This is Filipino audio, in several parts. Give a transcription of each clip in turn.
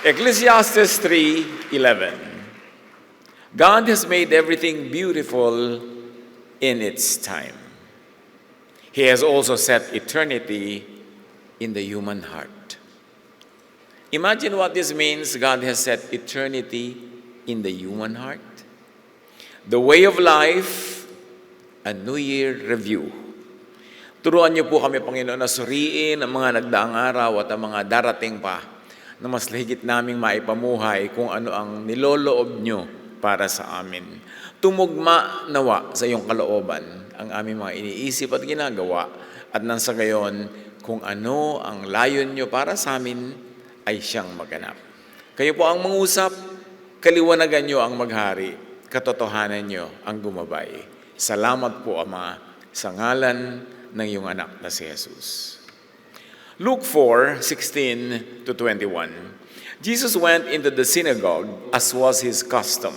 Ecclesiastes 3:11. God has made everything beautiful in its time. He has also set eternity in the human heart. Imagine what this means. God has set eternity in the human heart. The way of life, a New Year review. Turuan niyo po kami, Panginoon, na suriin ang mga nagdaang araw at ang mga darating pa na mas higit naming maipamuhay kung ano ang niloloob niyo para sa amin. Tumugma nawa sa iyong kalooban ang aming mga iniisip at ginagawa at nang sa gayon, kung ano ang layon niyo para sa amin ay siyang maganap. Kayo po ang mangusap, kaliwanagan niyo ang maghari, katotohanan niyo ang gumabay. Salamat po, Ama, sa ngalan ng iyong anak na si Jesus. Luke 4:16-21. Jesus went into the synagogue as was his custom.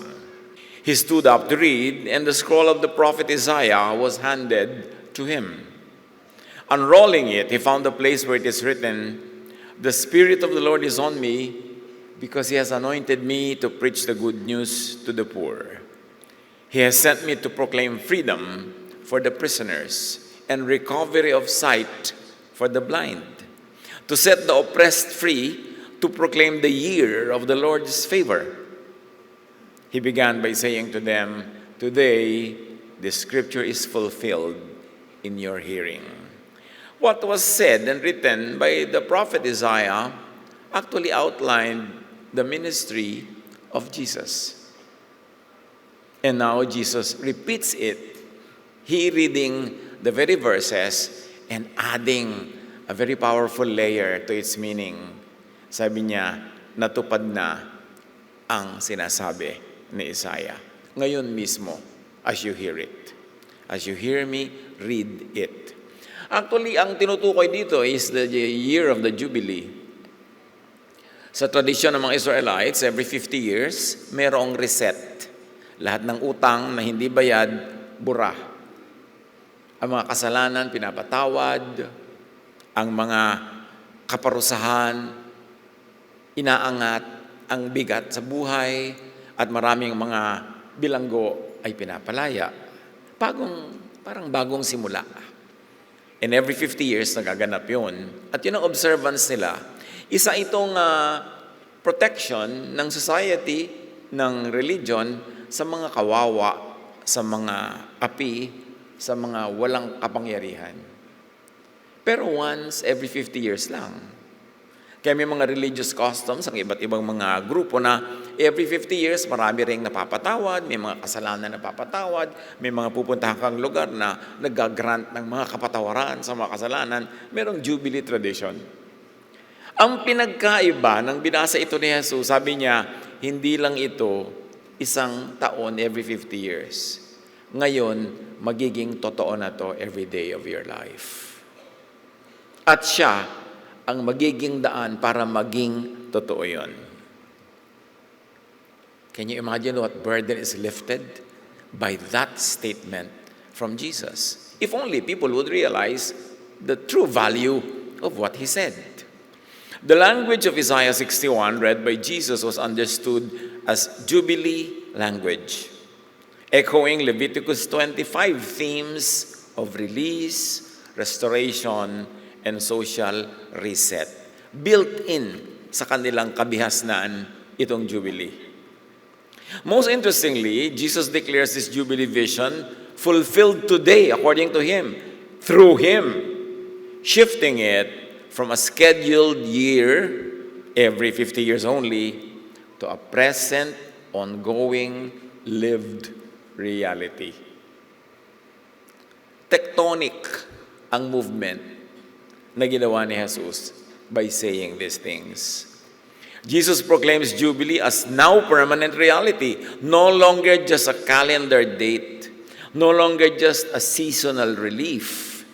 He stood up to read, and the scroll of the prophet Isaiah was handed to him. Unrolling it, he found the place where it is written, "The Spirit of the Lord is on me, because he has anointed me to preach the good news to the poor. He has sent me to proclaim freedom for the prisoners and recovery of sight for the blind, to set the oppressed free, to proclaim the year of the Lord's favor." He began by saying to them, "Today, the scripture is fulfilled in your hearing." What was said and written by the prophet Isaiah actually outlined the ministry of Jesus. And now Jesus repeats it, he reading the very verses and adding a very powerful layer to its meaning. Sabi niya, natupad na ang sinasabi ni Isaiah. Ngayon mismo, as you hear it. As you hear me, read it. Actually, ang tinutukoy dito is the year of the Jubilee. Sa tradisyon ng mga Israelites, every 50 years, mayroong reset. Lahat ng utang na hindi bayad, bura. Ang mga kasalanan, pinapatawad. Ang mga kaparusahan, inaangat. Ang bigat sa buhay. At maraming mga bilanggo ay pinapalaya. Parang bagong simula. And every 50 years, nagaganap yun. At yun ang observance nila. Isa itong protection ng society, ng religion, sa mga kawawa, sa mga api, sa mga walang kapangyarihan. Pero once every 50 years lang. Kaya may mga religious customs ang iba't ibang mga grupo na every 50 years marami ring napapatawad, may mga kasalanan na napapatawad, may mga pupuntahan kang lugar na nag-grant ng mga kapatawaran sa mga kasalanan, merong Jubilee tradition. Ang pinagkaiba ng binasa ito ni Jesus, sabi niya, hindi lang ito isang taon every 50 years. Ngayon, magiging totoo na to every day of your life. At siya ang magiging daan para maging totoo yun. Can you imagine what burden is lifted by that statement from Jesus? If only people would realize the true value of what he said. The language of Isaiah 61 read by Jesus was understood as Jubilee language, echoing Leviticus 25 themes of release, restoration, and social reset. Built in sa kanilang kabihasnan itong Jubilee. Most interestingly, Jesus declares this Jubilee vision fulfilled today according to Him, through Him, shifting it from a scheduled year, every 50 years only, to a present, ongoing, lived reality. Tectonic ang movement na ginawa ni Jesus by saying these things. Jesus proclaims Jubilee as now permanent reality, no longer just a calendar date, no longer just a seasonal relief,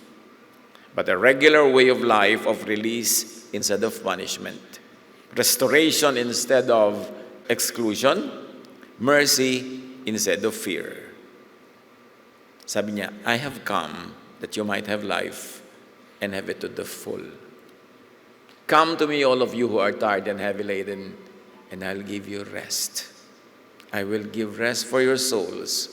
but a regular way of life of release instead of punishment, restoration instead of exclusion, mercy instead of fear. Sabi niya, I have come that you might have life and have it to the full. Come to me, all of you who are tired and heavy laden, and I'll give you rest. I will give rest for your souls.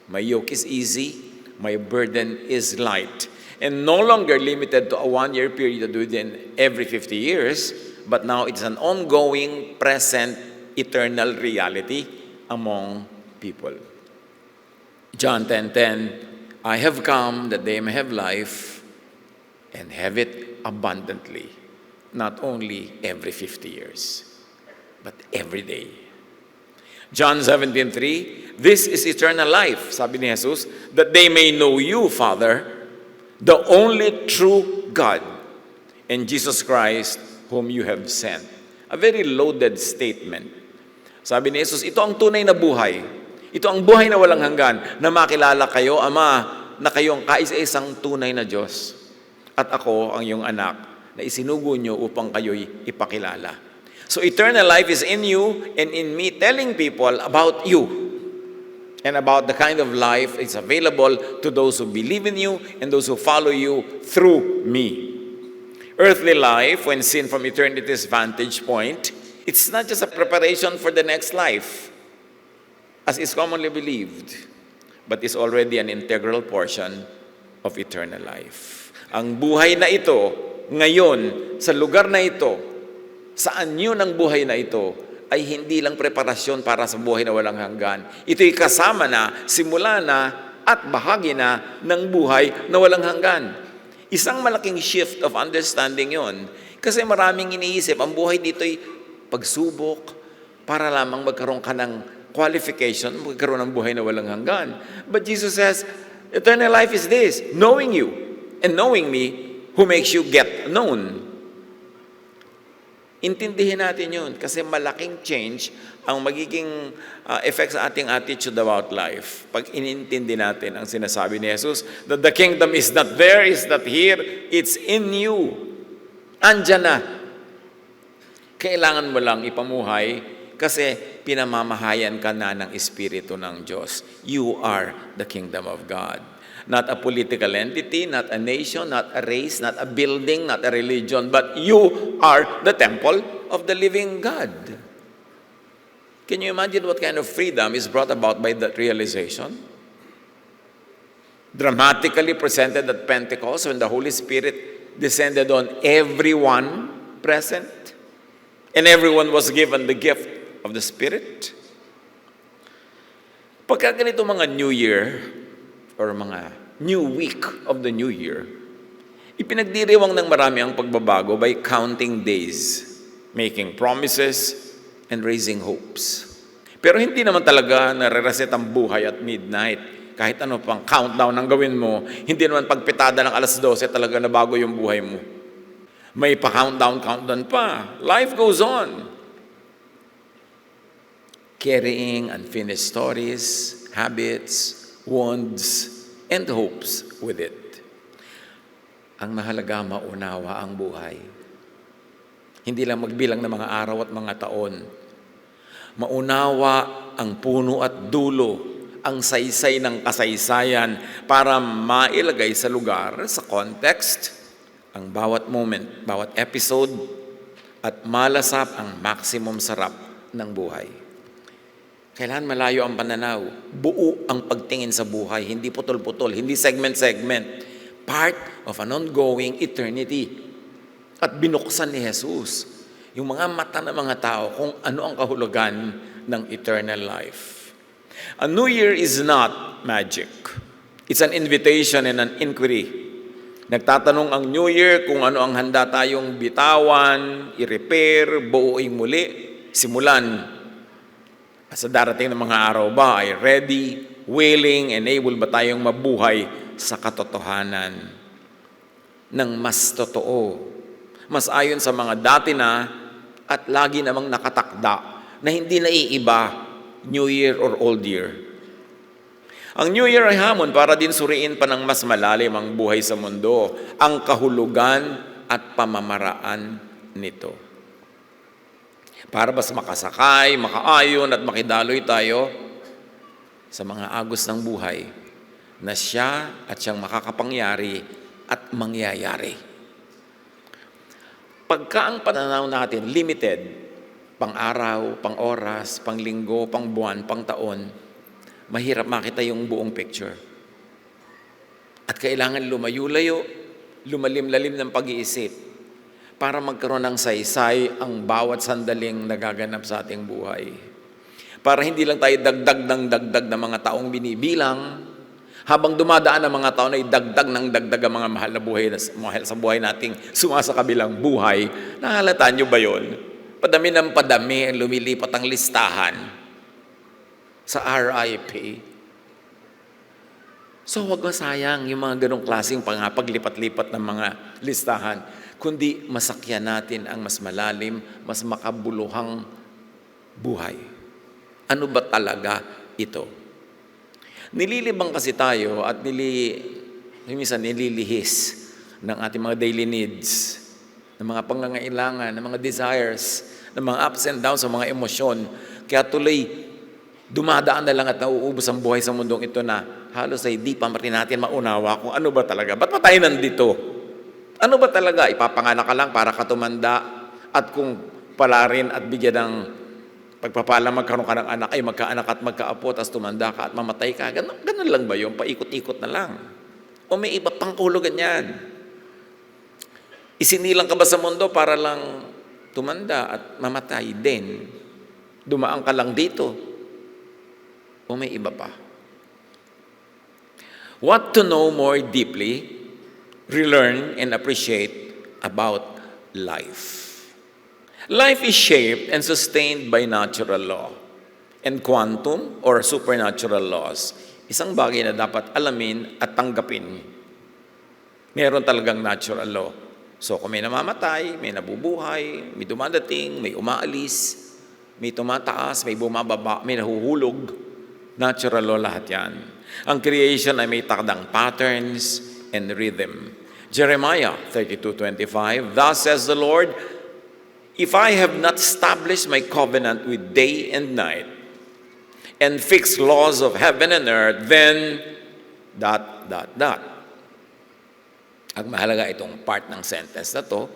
My yoke is easy, my burden is light. And no longer limited to a 1-year period within every 50 years, but now it's an ongoing, present, eternal reality among people. John 10:10, I have come that they may have life and have it abundantly. Not only every 50 years, but every day. John 17:3, this is eternal life, sabi ni Jesus, that they may know you, Father, the only true God, and Jesus Christ, whom you have sent. A very loaded statement. Sabi ni Jesus, ito ang tunay na buhay. Ito ang buhay na walang hanggan, na makilala kayo, Ama, na kayong kaisa-isang tunay na Diyos. At ako ang iyong anak, na isinugo niyo upang kayo'y ipakilala. So eternal life is in you and in me, telling people about you and about the kind of life is available to those who believe in you and those who follow you through me. Earthly life, when seen from eternity's vantage point, it's not just a preparation for the next life, as is commonly believed, but is already an integral portion of eternal life. Ang buhay na ito, ngayon, sa lugar na ito, sa anyo ng buhay na ito, ay hindi lang preparasyon para sa buhay na walang hanggan. Ito'y kasama na, simula na, at bahagi na ng buhay na walang hanggan. Isang malaking shift of understanding yon. Kasi maraming iniisip, ang buhay dito'y pagsubok para lamang magkaroon ka ng qualification, magkaroon ng buhay na walang hanggan. But Jesus says, eternal life is this, knowing you and knowing me who makes you get known. Intindihin natin yun kasi malaking change ang magiging effect sa ating attitude about life. Pag inintindi natin ang sinasabi ni Jesus, that the kingdom is not there, is not here, it's in you. Andyan na. Kailangan mo lang ipamuhay kasi pinamamahayan ka na ng Espiritu ng Diyos. You are the kingdom of God. Not a political entity, not a nation, not a race, not a building, not a religion, but you are the temple of the living God. Can you imagine what kind of freedom is brought about by that realization? Dramatically presented at Pentecost when the Holy Spirit descended on everyone present, and everyone was given the gift of the Spirit. Pagka ganito mga New Year, or mga new week of the new year, ipinagdiriwang ng marami ang pagbabago by counting days, making promises, and raising hopes. Pero hindi naman talaga nare-reset ang buhay at midnight. Kahit ano pang countdown ang gawin mo, hindi naman pagpitada ng alas 12 talaga na bago yung buhay mo. May pa-countdown pa. Life goes on. Carrying unfinished stories, habits, wounds, and hopes with it. Ang mahalaga, maunawa ang buhay. Hindi lang magbilang ng mga araw at mga taon. Maunawa ang puno at dulo, ang saysay ng kasaysayan para mailagay sa lugar, sa context, ang bawat moment, bawat episode, at malasap ang maximum sarap ng buhay. Kailangan malayo ang pananaw. Buo ang pagtingin sa buhay. Hindi putol-putol. Hindi segment-segment. Part of an ongoing eternity. At binuksan ni Jesus yung mga mata ng mga tao kung ano ang kahulugan ng eternal life. A new year is not magic. It's an invitation and an inquiry. Nagtatanong ang New Year kung ano ang handa tayong bitawan, i-repair, buuin muli, simulan. Sa darating ng mga araw ba ay ready, willing, and able ba tayong mabuhay sa katotohanan ng mas totoo, mas ayon sa mga dati na at lagi namang nakatakda na hindi naiiba, New Year or Old Year. Ang New Year ay hamon para din suriin pa ng mas malalim ang buhay sa mundo, ang kahulugan at pamamaraan nito. Para mas makasakay, makaayon at makidaloy tayo sa mga agos ng buhay na siya at siyang makakapangyari at mangyayari. Pagka ang pananaw natin limited pang-araw, pang-oras, pang-linggo, pang-buwan, pang-taon, mahirap makita yung buong picture. At kailangan lumayo-layo, lumalim-lalim ng pag-iisip para magkaroon ng saysay ang bawat sandaling nagaganap sa ating buhay. Para hindi lang tayo dagdag ng mga taong binibilang, habang dumadaan ang mga taon ay dagdag ang mga mahal na buhay mahal sa buhay nating sumasakabilang buhay. Nahalata nyo ba yun? Padami ng padami, lumilipat ang listahan sa RIP. So huwag masayang yung mga ganong klaseng paglipat-lipat ng mga listahan, kundi masakyan natin ang mas malalim, mas makabuluhang buhay. Ano ba talaga ito? Nililibang kasi tayo at minsan nililihis ng ating mga daily needs, ng mga pangangailangan, ng mga desires, ng mga ups and downs, ng mga emosyon. Kaya tuloy, dumadaan na lang at nauubos ang buhay sa mundong ito na halos ay di pa rin natin maunawa kung ano ba talaga. Ba't pa tayo nandito? Ano ba talaga? Ipapanganak ka lang para ka tumanda at kung pala rin at bigyan ng pagpapala magkaroon ka ng anak, ay magkaanak at magkaapo, tapos tumanda ka at mamatay ka. Ganun lang ba yun? Paikot-ikot na lang. O may iba pang hulugan yan. Isinilang ka ba sa mundo para lang tumanda at mamatay din? Dumaan ka lang dito? O may iba pa? What to know more deeply, relearn and appreciate about life. Life is shaped and sustained by natural law and quantum or supernatural laws. Isang bagay na dapat alamin at tanggapin. Meron talagang natural law. So kung may namamatay, may nabubuhay, may dumadating, may umaalis, may tumataas, may bumababa, may nahuhulog, natural law lahat yan. Ang creation ay may takdang patterns and rhythm. Jeremiah 32:25, "Thus says the Lord, if I have not established my covenant with day and night and fixed laws of heaven and earth, then ... Ang mahalaga itong part ng sentence na to,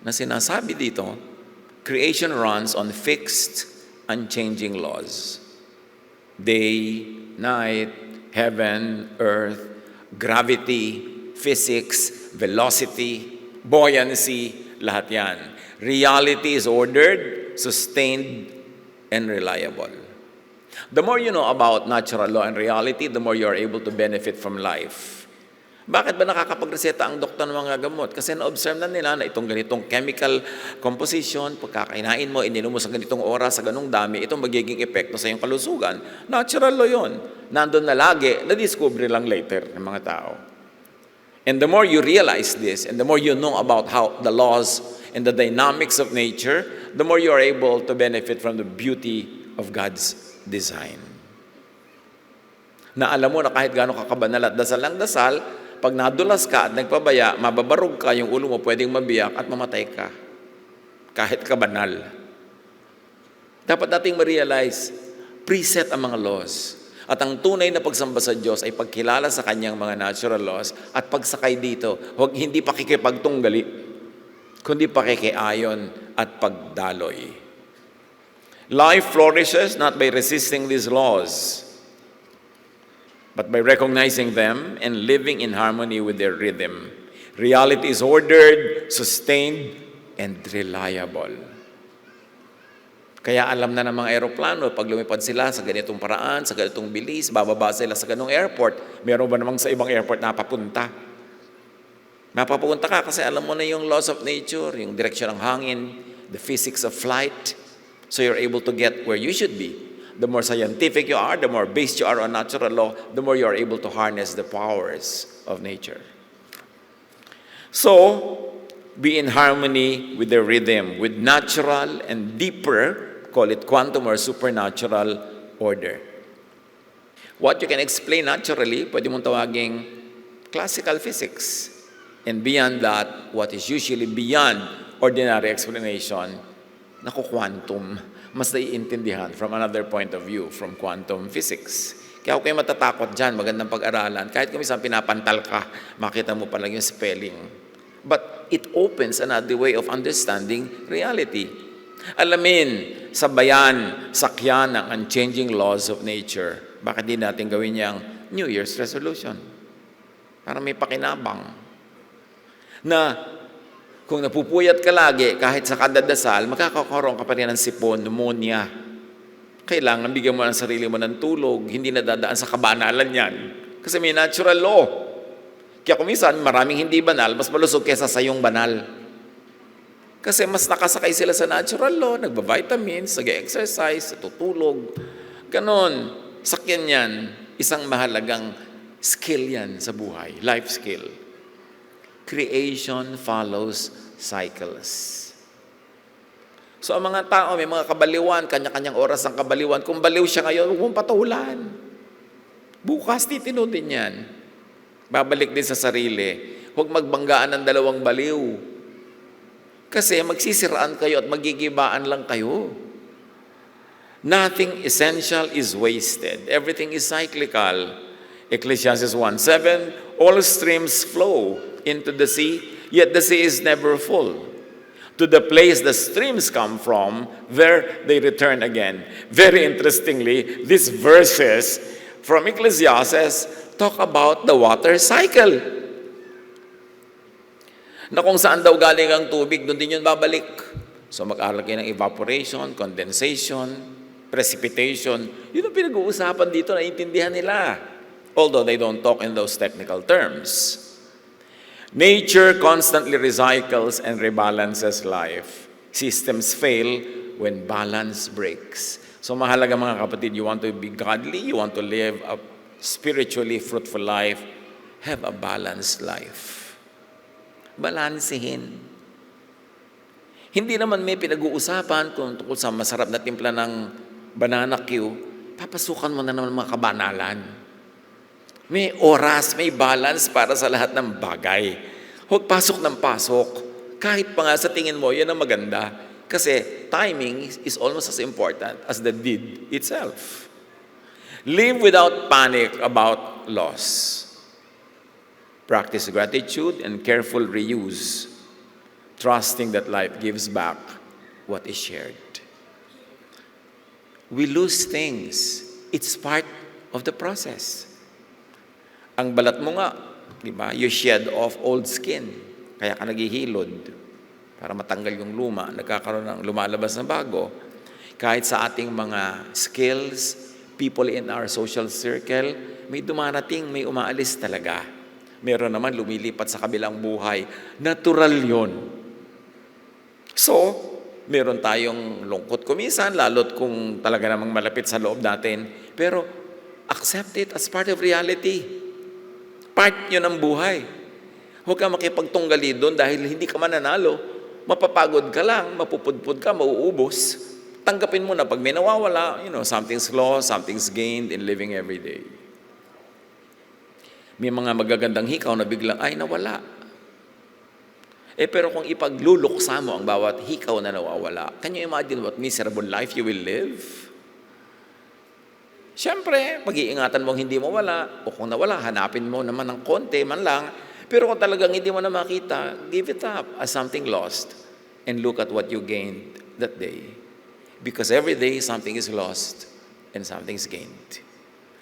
na sinasabi dito, creation runs on fixed, unchanging laws. Day, night, heaven, earth, gravity, physics, velocity, buoyancy, lahat yan. Reality is ordered, sustained, and reliable. The more you know about natural law and reality, the more you are able to benefit from life. Bakit ba nakakapagreseta ang doktor ng mga gamot? Kasi na-observe na nila na itong ganitong chemical composition, pagkakainain mo, ininom mo sa ganitong oras, sa ganong dami, itong magiging epekto sa iyong kalusugan. Natural law yun. Nandun na lagi, na-discover lang later ng mga tao. And the more you realize this, and the more you know about how the laws and the dynamics of nature, the more you are able to benefit from the beauty of God's design. Na alam mo na kahit gaano kakabanal at dasal lang dasal, pag nadulas ka at nagpabaya, mababarog ka, yung ulo mo pwedeng mabiyak at mamatay ka. Kahit kabanal. Dapat nating ma-realize, preset ang mga laws. At ang tunay na pagsamba sa Diyos ay pagkilala sa Kanyang mga natural laws at pagsakay dito, hindi pakikipagtunggali, kundi pakikiayon at pagdaloy. Life flourishes not by resisting these laws, but by recognizing them and living in harmony with their rhythm. Reality is ordered, sustained, and reliable. Kaya alam na ng mga aeroplano, pag lumipad sila sa ganitong paraan, sa ganitong bilis, bababa sila sa ganitong airport, meron ba namang sa ibang airport napapunta? Mapapunta ka kasi alam mo na yung laws of nature, yung direksyon ng hangin, the physics of flight, so you're able to get where you should be. The more scientific you are, the more based you are on natural law, the more you are able to harness the powers of nature. So, be in harmony with the rhythm, with natural and deeper, call it quantum or supernatural order. What you can explain naturally, pwede mong tawaging classical physics. And beyond that, what is usually beyond ordinary explanation, quantum. Mas naiintindihan from another point of view, from quantum physics. Kaya kung kayo matatakot dyan, magandang pag-aralan. Kahit kung isang pinapantal ka, makita mo pa lang yung spelling. But it opens another way of understanding reality. Alamin, sabayan, sakyan ang unchanging laws of nature. Bakit di natin gawin niyang New Year's resolution? Para may pakinabang. Na kung napupuyat ka lagi, kahit sa kadadasal, makakakaroon ka pa rin ng sipon, pneumonia. Kailangan bigyan mo ng sarili mo ng tulog, hindi nadadaan sa kabanalan yan. Kasi may natural law. Kaya kung minsan, maraming hindi banal, mas malusog kesa sa yung banal. Kasi mas nakasakay sila sa natural law, nagba-vitamins, nag-exercise, tutulog. Ganon, sakyan yan. Isang mahalagang skill yan sa buhay, life skill. Creation follows cycles. So ang mga tao, may mga kabaliwan, kanya-kanyang oras ng kabaliwan. Kung baliw siya ngayon, huwag mong patulan. Bukas, titino din yan. Babalik din sa sarili. Huwag magbanggaan ng dalawang baliw. Kasi magsisiraan kayo at magigibaan lang kayo. Nothing essential is wasted. Everything is cyclical. Ecclesiastes 1:7, all streams flow into the sea, yet the sea is never full. To the place the streams come from, there they return again. Very interestingly, these verses from Ecclesiastes talk about the water cycle. Na kung saan daw galing ang tubig, doon din yun babalik. So mag-aral kayo ng evaporation, condensation, precipitation. Yun ang pinag-uusapan dito, naiintindihan nila. Although they don't talk in those technical terms. Nature constantly recycles and rebalances life. Systems fail when balance breaks. So mahalaga mga kapatid, you want to be godly, you want to live a spiritually fruitful life, have a balanced life. Balansehin. Hindi naman may pinag-uusapan kung tungkol sa masarap na timpla ng banana Q, papasukan mo na naman mga kabanalan. May oras, may balance para sa lahat ng bagay. Huwag pasok ng pasok. Kahit pa nga sa tingin mo, yan ang maganda. Kasi timing is almost as important as the deed itself. Live without panic about loss. Practice gratitude and careful reuse, trusting that life gives back what is shared. We lose things. It's part of the process. Ang balat mo nga, di ba? You shed off old skin. Kaya ka naghihilod para matanggal yung luma. Nagkakaroon ng lumalabas na bago. Kahit sa ating mga skills, people in our social circle, may dumarating, may umaalis talaga. Meron naman lumilipat sa kabilang buhay. Natural yon. So, meron tayong lungkot kumisan, lalo't kung talaga namang malapit sa loob natin. Pero, accept it as part of reality. Part yun ng buhay. Huwag ka makipagtunggali doon dahil hindi ka mananalo. Mapapagod ka lang, mapupudpud ka, mauubos. Tanggapin mo na pag may nawawala, something's lost, something's gained in living every day. May mga magagandang hikaw na biglang, ay nawala. Pero kung ipagluluksa mo ang bawat hikaw na nawawala, can you imagine what miserable life you will live? Siyempre, mag-iingatan mong hindi mo wala, o kung nawala, hanapin mo naman ng konti man lang, pero kung talagang hindi mo na makita, give it up as something lost and look at what you gained that day. Because every day, something is lost and something's gained.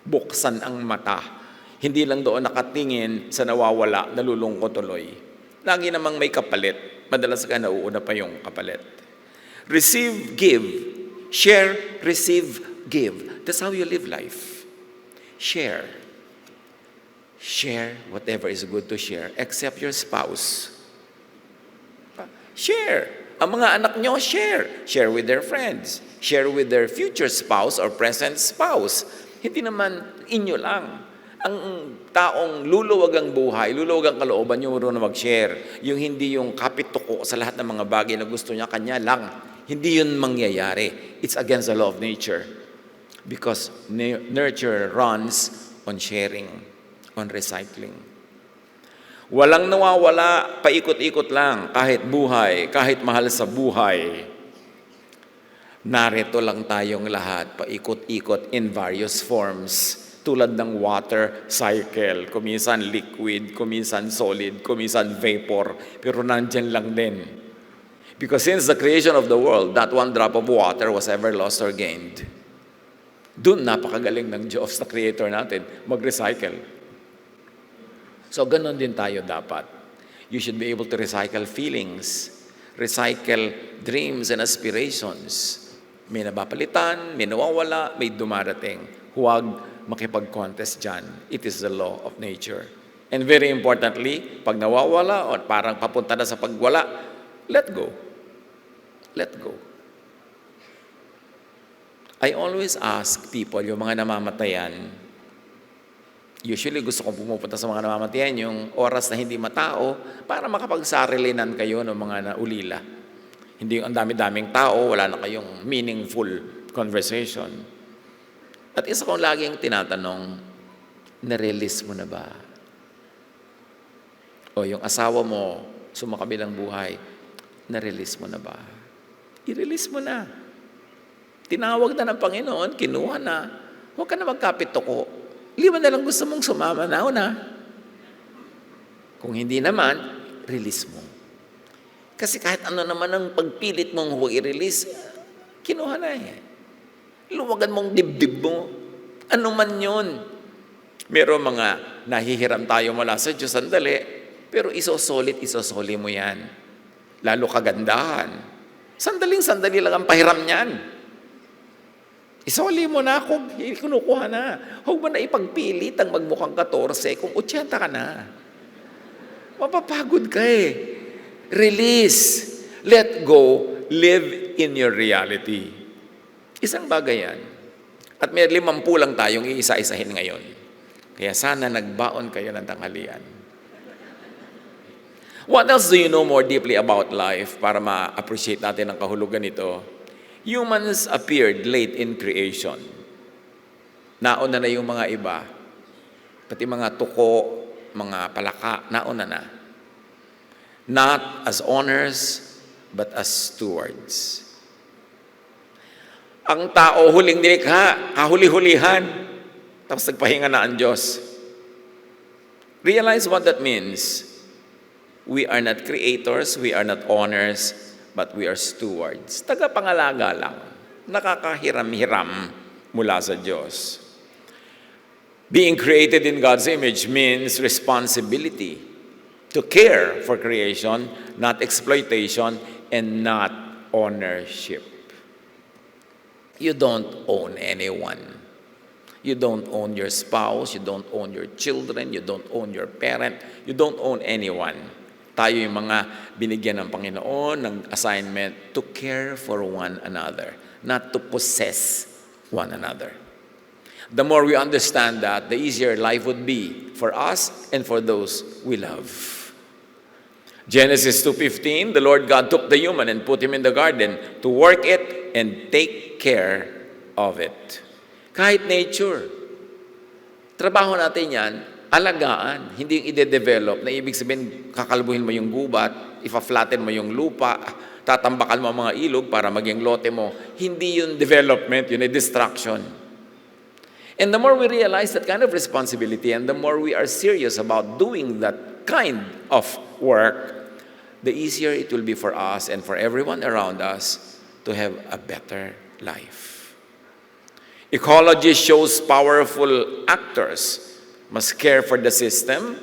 Buksan ang mata. Hindi lang doon nakatingin sa nawawala, nalulungkot tuloy. Lagi namang may kapalit. Madalas ka nauuna pa yung kapalit. Receive, give. Share, receive, give. That's how you live life. Share. Share whatever is good to share, except your spouse. Share. Ang mga anak nyo, share. Share with their friends. Share with their future spouse or present spouse. Hindi naman inyo lang. Ang taong luluwag ang buhay, luluwag ang kalooban, yung marunong mag-share. Yung hindi yung kapituko sa lahat ng mga bagay na gusto niya, kanya lang. Hindi yun mangyayari. It's against the law of nature. Because nurture runs on sharing, on recycling. Walang nawawala, paikot-ikot lang, kahit buhay, kahit mahal sa buhay. Narito lang tayong lahat, paikot-ikot in various forms. Tulad ng water cycle, kuminsan liquid, kuminsan solid, kuminsan vapor, pero nandyan lang din. Because since the creation of the world, not one drop of water was ever lost or gained. Doon, napakagaling ng Diyos na creator natin, mag-recycle. So, ganun din tayo dapat. You should be able to recycle feelings, recycle dreams and aspirations. May nabapalitan, may nawawala, may dumarating. Huwag makipag-contest dyan. It is the law of nature. And very importantly, pag nawawala o parang papunta na sa pagwala, let go. Let go. I always ask people, yung mga namamatayan, usually gusto kong pumupunta sa mga namamatayan, yung oras na hindi matao, para makapagsarilinan kayo ng mga naulila. Hindi yung ang dami-daming tao, wala na kayong meaningful conversation. At isa kong laging tinatanong, na-release mo na ba? O yung asawa mo, sumakabilang buhay, na-release mo na ba? I-release mo na. Tinawag na ng Panginoon, kinuha na. Huwag ka na magkapit-tuko. Liwan na lang gusto mong sumama na una. Kung hindi naman, release mo. Kasi kahit ano naman ang pagpilit mong huwag i-release, kinuha na eh. Luwagan mong dibdib mo. Ano man yun. Meron mga nahihiram tayo mula sa Diyos, sandali, pero isosoli mo yan. Lalo kagandahan. Sandaling-sandali lang ang pahiram niyan. Isoli mo na kung kinukuha na. Huwag mo na ipagpilit ang magmukhang 14 kung 80 ka na. Mapapagod ka eh. Release. Let go. Live in your reality. Isang bagay yan. At may 50 lang tayong iisa-isahin ngayon. Kaya sana nagbaon kayo ng tanghalian. What else do you know more deeply about life para ma-appreciate natin ang kahulugan nito? Humans appeared late in creation. Nauna na yung mga iba. Pati mga tuko, mga palaka, nauna na. Not as owners, but as stewards. Ang tao huling nilikha, kahuli-hulihan, tapos nagpahinga na ang Diyos. Realize what that means. We are not creators, we are not owners, but we are stewards. Tagapangalaga lang, nakakahiram-hiram mula sa Diyos. Being created in God's image means responsibility to care for creation, not exploitation, and not ownership. You don't own anyone. You don't own your spouse, you don't own your children, you don't own your parent, you don't own anyone. Tayo yung mga binigyan ng Panginoon ng assignment to care for one another, not to possess one another. The more we understand that, the easier life would be for us and for those we love. Genesis 2:15, the Lord God took the human and put him in the garden to work it and take care of it. Kahit nature, trabaho natin yan, alagaan, hindi yung ide-develop, na ibig sabihin, kakalbuhin mo yung gubat, ifa-flatten mo yung lupa, tatambakan mo ang mga ilog para maging lote mo. Hindi yun development, yun ay distraction. And the more we realize that kind of responsibility, and the more we are serious about doing that kind of work, the easier it will be for us and for everyone around us to have a better life. Ecology shows powerful actors must care for the system,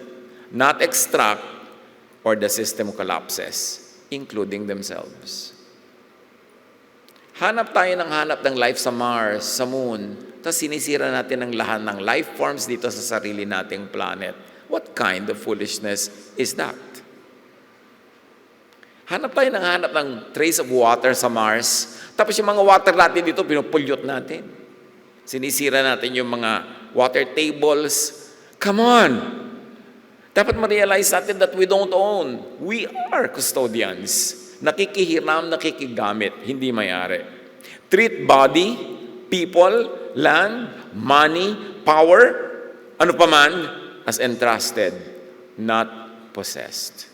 not extract, or the system collapses, including themselves. Hanap tayo ng life sa Mars, sa Moon, tapos sinisira natin ang lahat ng life forms dito sa sarili nating planet. What kind of foolishness is that? Hanap ng trace of water sa Mars, tapos yung mga water natin dito, pinupulyot natin. Sinisira natin yung mga water tables. Come on! Dapat ma-realize natin that we don't own. We are custodians. Nakikihiram, nakikigamit, hindi mayari. Treat body, people, land, money, power, ano pa man, as entrusted, not possessed.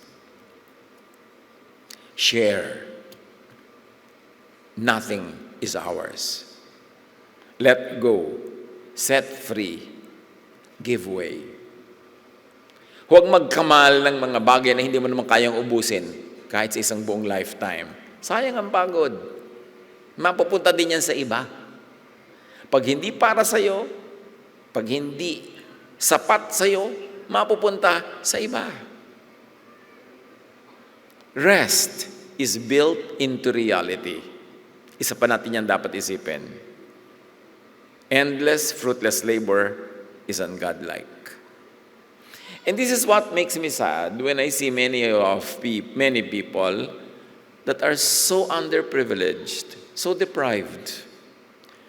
Share. Nothing is ours. Let go. Set free. Give way. Huwag magkamal ng mga bagay na hindi mo naman kayang ubusin kahit sa isang buong lifetime. Sayang ang pagod. Mapupunta din yan sa iba. Pag hindi para sa'yo, pag hindi sapat sa'yo, mapupunta sa iba. Rest is built into reality. Isa pa natin yan dapat isipin. Endless, fruitless labor is ungodlike. And this is what makes me sad when I see many people that are so underprivileged, so deprived.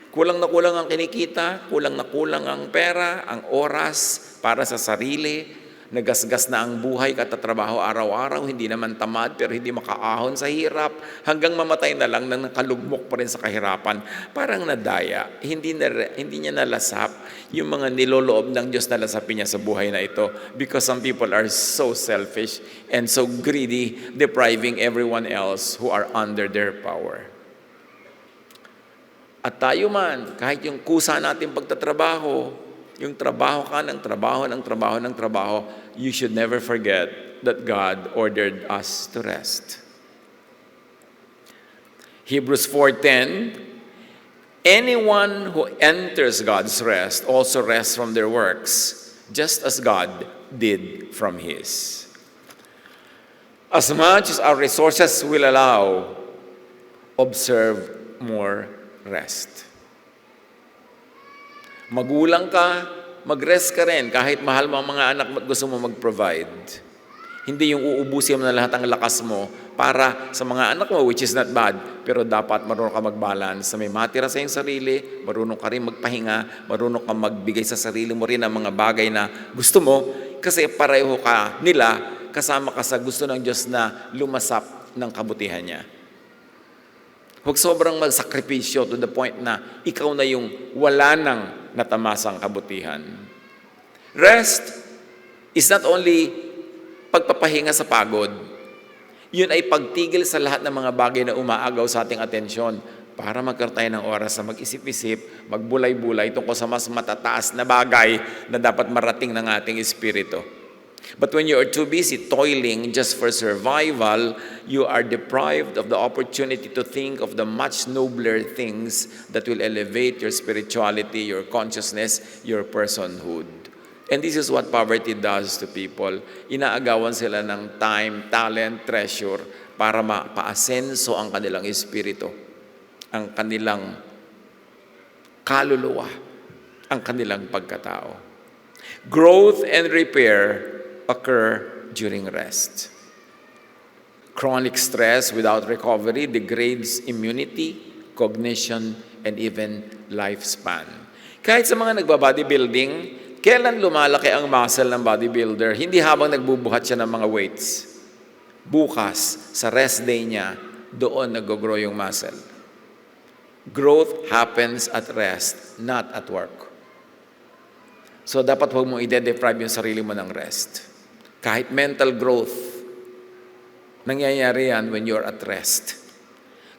Kulang na kulang ang kinikita, kulang na kulang ang pera, ang oras para sa sarili, nagasgas na ang buhay katatrabaho araw-araw, hindi naman tamad pero hindi makaahon sa hirap, hanggang mamatay na lang nang nakalugmok pa rin sa kahirapan. Parang nadaya, hindi niya nalasap yung mga niloloob ng Diyos na lasapin niya sa buhay na ito, because some people are so selfish and so greedy, depriving everyone else who are under their power. At tayo man, kahit yung kusa natin pagtatrabaho, yung trabaho ka ng trabaho, you should never forget that God ordered us to rest. Hebrews 4:10, anyone who enters God's rest also rests from their works, just as God did from His. As much as our resources will allow, observe more rest. Magulang ka, mag-rest ka rin kahit mahal mo ang mga anak mo at gusto mo mag-provide. Hindi yung uubusin mo na lahat ng lakas mo para sa mga anak mo, which is not bad, pero dapat marunong ka mag-balance na may matira sa iyong sarili, marunong ka rin magpahinga, marunong ka magbigay sa sarili mo rin ng mga bagay na gusto mo, kasi pareho ka nila, kasama ka sa gusto ng Diyos na lumasap ng kabutihan niya. Huwag sobrang magsakripisyo to the point na ikaw na yung wala nang natamasang kabutihan. Rest is not only pagpapahinga sa pagod. Yun ay pagtigil sa lahat ng mga bagay na umaagaw sa ating atensyon para magkaroon tayo ng oras sa mag-isip-isip, magbulay-bulay tungkol sa mas matataas na bagay na dapat marating ng ating espiritu. But when you are too busy toiling just for survival, you are deprived of the opportunity to think of the much nobler things that will elevate your spirituality, your consciousness, your personhood. And this is what poverty does to people. Inaagawan sila ng time, talent, treasure para mapaasenso ang kanilang espiritu, ang kanilang kaluluwa, ang kanilang pagkatao. Growth and repair occur during rest. Chronic stress without recovery degrades immunity, cognition, and even lifespan. Kahit sa mga nagba-bodybuilding, kailan lumalaki ang muscle ng bodybuilder? Hindi habang nagbubuhat siya ng mga weights. Bukas, sa rest day niya, doon nag-grow yung muscle. Growth happens at rest, not at work. So dapat huwag mong i-deprive yung sarili mo ng rest. Kahit mental growth, nangyayari yan when you're at rest.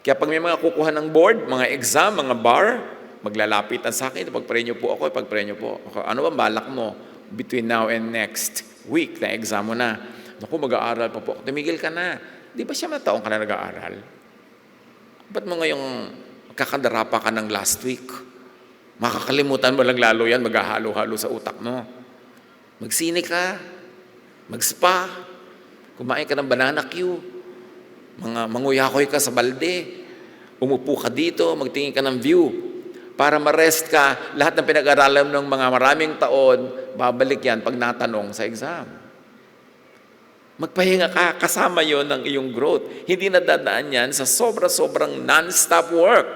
Kaya pag may mga kukuha ng board, mga exam, mga bar, maglalapitan sa akin, pag-pray niyo po ako, pag-pray niyo po ako. Ano ba balak mo between now and next week na exam mo na? Naku, mag-aaral pa po. Tumigil ka na. Di ba siya taong ka na nag-aaral? Ba't mo ngayong kakadarapa ka ng last week? Makakalimutan mo lang lalo yan, maghahalo-halo sa utak mo. Magsine ka, mag-spa, kumain ka ng banana Q, manguyakoy ka sa balde, umupo ka dito, magtingin ka ng view, para ma-rest ka, lahat ng pinag-aralan ng mga maraming taon, babalik yan pag natanong sa exam. Magpahinga ka, kasama yon ng iyong growth. Hindi nadadaan yan sa sobra-sobrang non-stop work.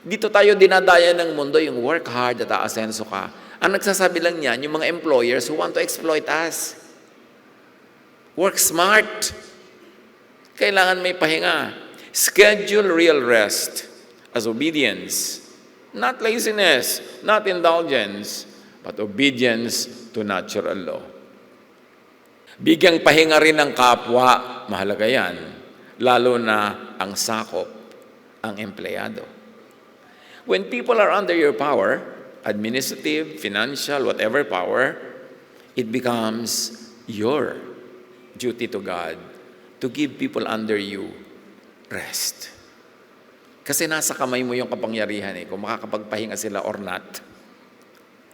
Dito tayo dinadaya ng mundo, yung work hard at aasenso ka. Ang nagsasabi lang niyan, yung mga employers who want to exploit us. Work smart. Kailangan may pahinga. Schedule real rest as obedience. Not laziness, not indulgence, but obedience to natural law. Bigyang pahinga rin ng kapwa, mahalaga yan. Lalo na ang sakop, ang empleyado. When people are under your power, administrative, financial, whatever power, it becomes your duty to God to give people under you rest. Kasi nasa kamay mo yung kapangyarihan kung makakapagpahinga sila or not.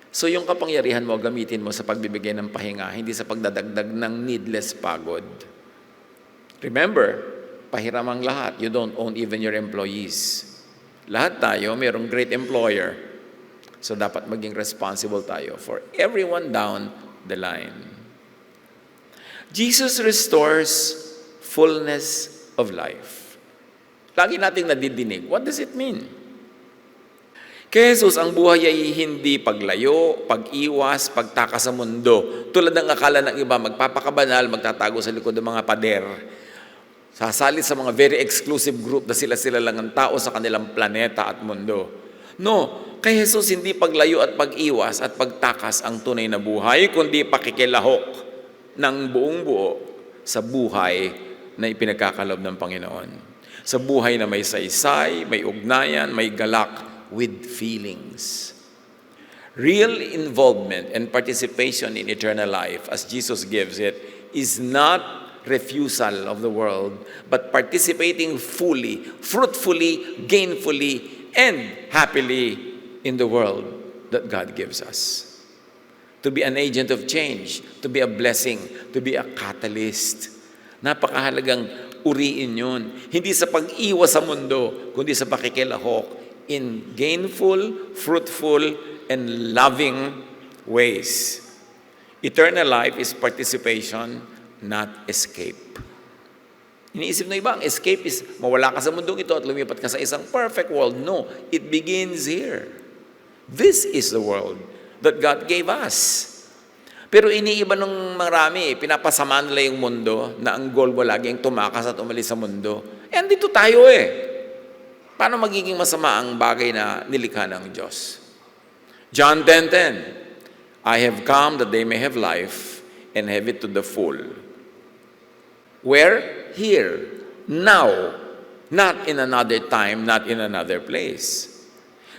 So yung kapangyarihan mo, gamitin mo sa pagbibigay ng pahinga, hindi sa pagdadagdag ng needless pagod. Remember, pahiram ang lahat. You don't own even your employees. Lahat tayo, mayroong great employer. So dapat maging responsible tayo for everyone down the line. Jesus restores fullness of life. Lagi nating nadidinig. What does it mean? Kay Jesus, ang buhay ay hindi paglayo, pag-iwas, pagtakas sa mundo. Tulad ng akala ng iba, magpapakabanal, magtatago sa likod ng mga pader. Sasalit sa mga very exclusive group na sila lang ang tao sa kanilang planeta at mundo. No, kay Jesus hindi paglayo at pag-iwas at pagtakas ang tunay na buhay, kundi pakikilahok ng buong buo sa buhay na ipinagkakalob ng Panginoon. Sa buhay na may saysay, may ugnayan, may galak, with feelings. Real involvement and participation in eternal life, as Jesus gives it, is not refusal of the world, but participating fully, fruitfully, gainfully, and happily in the world that God gives us. To be an agent of change, to be a blessing, to be a catalyst. Napakahalagang uriin yun. Hindi sa pag-iwas sa mundo, kundi sa pakikilahok in gainful, fruitful, and loving ways. Eternal life is participation, not escape. Iniisip na iba, ang escape is mawala ka sa mundong ito at lumipat ka sa isang perfect world. No, it begins here. This is the world that God gave us. Pero iniiba ng marami, pinapasamaan nila yung mundo na ang goal mo laging tumakas at umalis sa mundo. Eh, andito tayo Paano magiging masama ang bagay na nilikha ng Diyos? John 10:10, I have come that they may have life and have it to the full. Where? Here. Now. Not in another time, not in another place.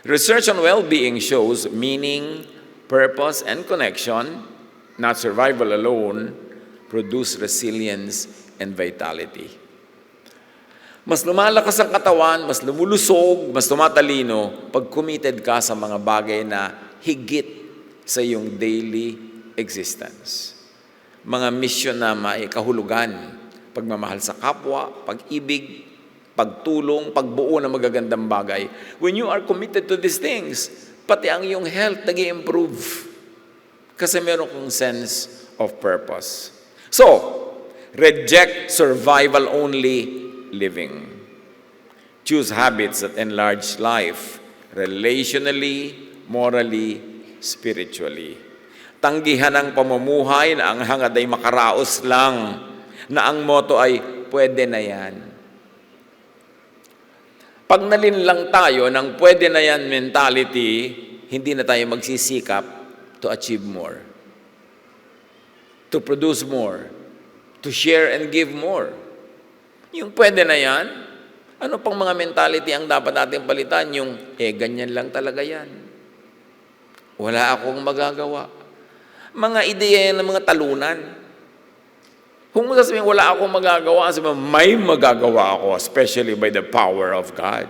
Research on well-being shows meaning, purpose, and connection, not survival alone, produce resilience and vitality. Mas lumalakas ang katawan, mas lumulusog, mas tumatalino pag committed ka sa mga bagay na higit sa iyong daily existence. Mga mission na may kahulugan, pagmamahal sa kapwa, pag-ibig, pagtulong, pagbuo ng magagandang bagay. When you are committed to these things, pati ang iyong health nag-i-improve. Kasi meron kong sense of purpose. So, reject survival-only living. Choose habits that enlarge life, relationally, morally, spiritually. Tanggihan ang pamumuhay na ang hangad ay makaraos lang, na ang motto ay, pwede na yan. Pag nalinlang tayo ng pwede na yan mentality, hindi na tayo magsisikap to achieve more, to produce more, to share and give more. Yung pwede na yan, ano pang mga mentality ang dapat natin palitan? Yung, ganyan lang talaga yan. Wala akong magagawa. Mga ideya ng mga talunan. Kung mo sasabihin, wala akong magagawa, sabihin, may magagawa ako, especially by the power of God.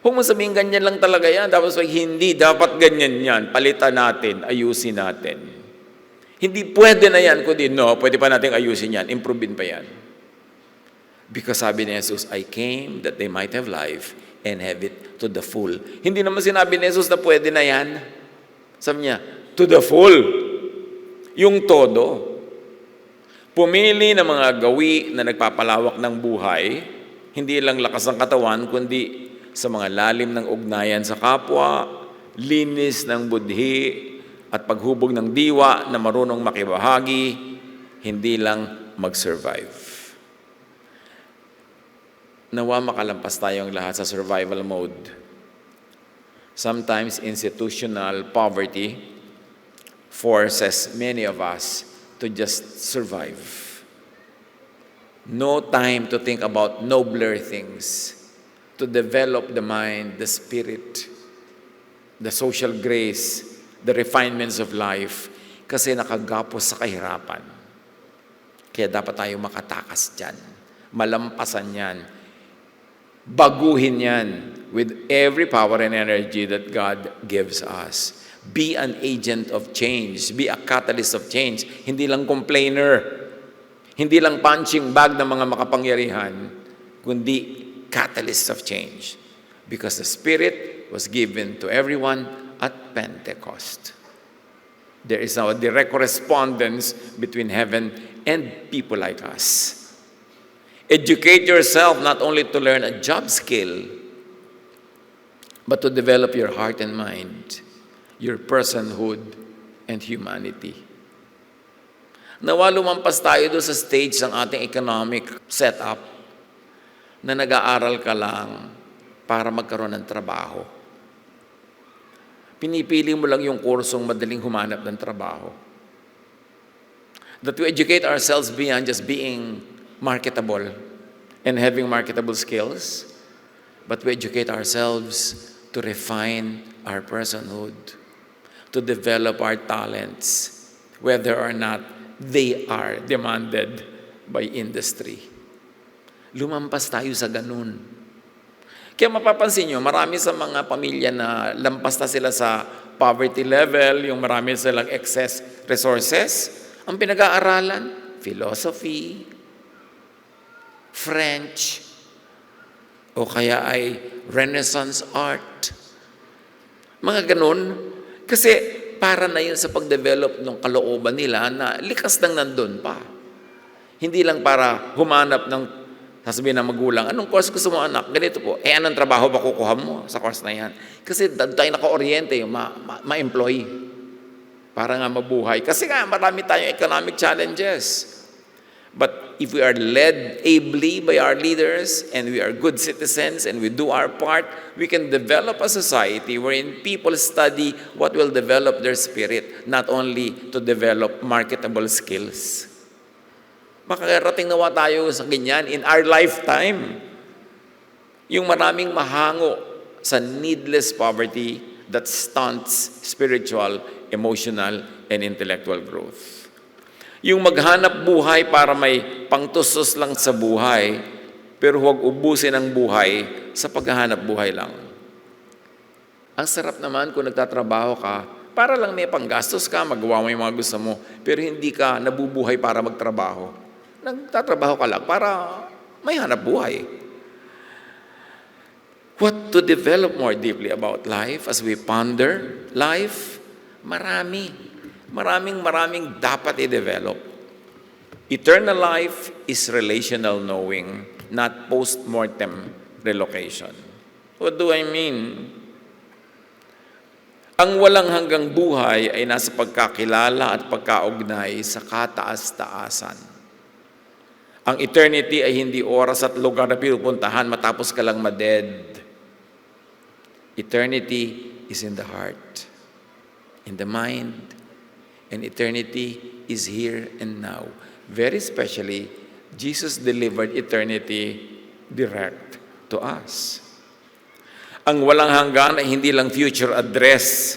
Kung mo sabihin, ganyan lang talaga yan, tapos hindi, dapat ganyan yan, palitan natin, ayusin natin. Hindi pwede na yan, kundi no, pwede pa natin ayusin yan, improvein pa yan. Because sabi ni Jesus, I came that they might have life and have it to the full. Hindi naman sinabi ni Jesus na pwede na yan. Sabi niya, to the full. Yung todo. Pumili ng mga gawi na nagpapalawak ng buhay, hindi lang lakas ng katawan, kundi sa mga lalim ng ugnayan sa kapwa, linis ng budhi, at paghubog ng diwa na marunong makibahagi, hindi lang mag-survive. Nawa makalampas tayong lahat sa survival mode. Sometimes institutional poverty forces many of us to just survive. No time to think about nobler things, to develop the mind, the spirit, the social grace, the refinements of life, kasi nakagapos sa kahirapan. Kaya dapat tayo makatakas dyan, malampasan yan, Baguhin yan with every power and energy that God gives us. Be an agent of change. Be a catalyst of change. Hindi lang complainer. Hindi lang punching bag ng mga makapangyarihan, kundi catalyst of change. Because the Spirit was given to everyone at Pentecost. There is now a direct correspondence between heaven and people like us. Educate yourself not only to learn a job skill, but to develop your heart and mind, your personhood and humanity. Nawa lumampas tayo doon sa stage ng ating economic setup na nag-aaral ka lang para magkaroon ng trabaho. Pinipili mo lang yung kursong madaling humanap ng trabaho. That we educate ourselves beyond just being marketable and having marketable skills, but we educate ourselves to refine our personhood, to develop our talents, whether or not they are demanded by industry. Lumampas tayo sa ganun. Kaya mapapansin nyo, marami sa mga pamilya na lampas na sila sa poverty level, yung marami silang excess resources, ang pinag-aaralan, philosophy, French, o kaya ay Renaissance art. Mga ganun. Kasi para na yun sa pag-develop ng kalooban nila na likas nang nandun pa. Hindi lang para humanap ng, sasabihin ng magulang, anong course gusto mo anak? Ganito po. Anong trabaho ba kukuha mo sa course na yan? Kasi tayo naka-oriente, ma-employee. Para nga mabuhay. Kasi nga marami tayong economic challenges. But if we are led ably by our leaders and we are good citizens and we do our part, we can develop a society wherein people study what will develop their spirit, not only to develop marketable skills. Makakarating nawa tayo sa ganyan in our lifetime. Yung maraming mahango sa needless poverty that stunts spiritual, emotional, and intellectual growth. Yung maghanap buhay para may pangtusos lang sa buhay, pero huwag ubusin ang buhay sa paghahanap buhay lang. Ang sarap naman kung nagtatrabaho ka, para lang may panggastos ka, magawa mo yung mga gusto mo, pero hindi ka nabubuhay para magtrabaho. Nagtatrabaho ka lang para may hanap buhay. What to develop more deeply about life as we ponder life? Maraming dapat i-develop. Eternal life is relational knowing, not post-mortem relocation. What do I mean? Ang walang hanggang buhay ay nasa pagkakilala at pagkaugnay sa kataas-taasan. Ang eternity ay hindi oras at lugar na pinupuntahan matapos ka lang ma-dead. Eternity is in the heart, in the mind, and eternity is here and now. Very especially, Jesus delivered eternity direct to us. Ang walang hanggan ay hindi lang future address,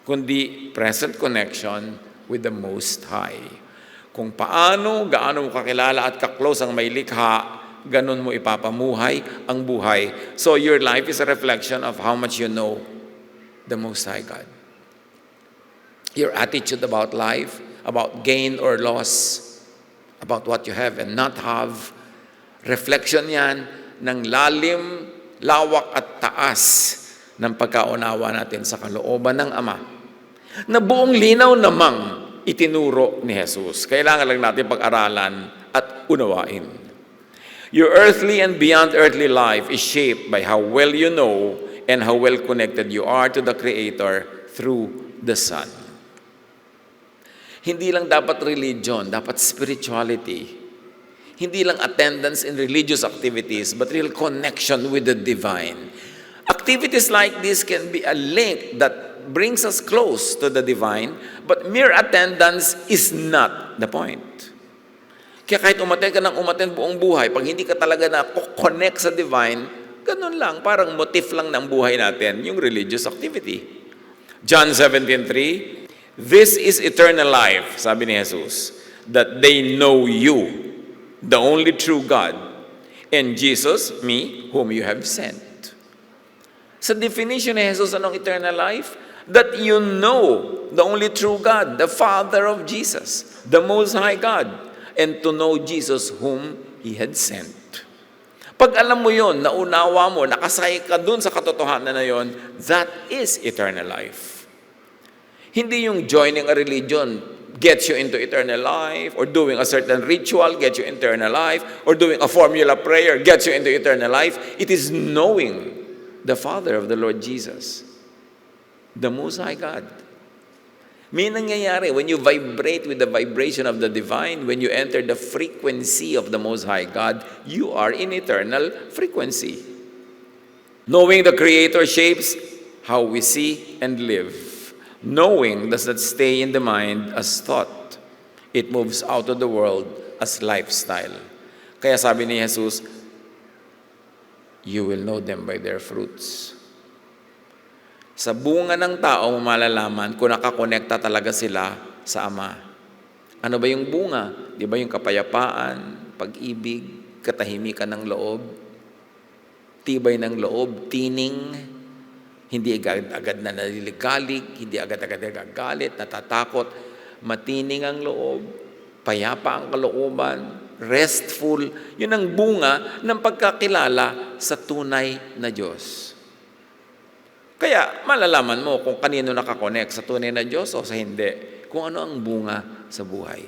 kundi present connection with the Most High. Kung gaano mo kakilala at kaklose ang may likha, ganun mo ipapamuhay ang buhay. So your life is a reflection of how much you know the Most High God. Your attitude about life, about gain or loss, about what you have and not have, reflection yan ng lalim, lawak at taas ng pagkaunawa natin sa kalooban ng Ama, na buong linaw namang itinuro ni Jesus. Kailangan lang natin pag-aralan at unawain. Your earthly and beyond earthly life is shaped by how well you know and how well connected you are to the Creator through the Son. Hindi lang dapat religion, dapat spirituality. Hindi lang attendance in religious activities, but real connection with the divine. Activities like this can be a link that brings us close to the divine, but mere attendance is not the point. Kaya kahit umattend ka ng umattend buong buhay, pag hindi ka talaga na-connect sa divine, ganun lang, parang motif lang ng buhay natin, yung religious activity. John 17:3, "This is eternal life," sabi ni Jesus, "that they know you, the only true God, and Jesus, me, whom you have sent. Sa definition ni Jesus, anong eternal life? That you know the only true God, the Father of Jesus, the Most High God, and to know Jesus whom He had sent. Pag alam mo yon, naunawa mo, nakasay ka dun sa katotohanan na yon, that is eternal life. Hindi yung joining a religion gets you into eternal life, or doing a certain ritual gets you eternal life, or doing a formula prayer gets you into eternal life. It is knowing the Father of the Lord Jesus, the Most High God. May nangyayari when you vibrate with the vibration of the divine, when you enter the frequency of the Most High God, you are in eternal frequency. Knowing the Creator shapes how we see and live. Knowing does not stay in the mind as thought. It moves out of the world as lifestyle. Kaya sabi ni Jesus, you will know them by their fruits. Sa bunga ng tao, malalaman kung nakakonekta talaga sila sa Ama. Ano ba yung bunga? Di ba yung kapayapaan, pag-ibig, katahimikan ng loob, tibay ng loob, tining, hindi agad-agad na naliligalig, hindi agad-agad nagagalit, natatakot, matining ang loob, payapa ang kalooban, restful. Yun ang bunga ng pagkakilala sa tunay na Diyos. Kaya malalaman mo kung kanino nakakonect, sa tunay na Diyos o sa hindi, kung ano ang bunga sa buhay.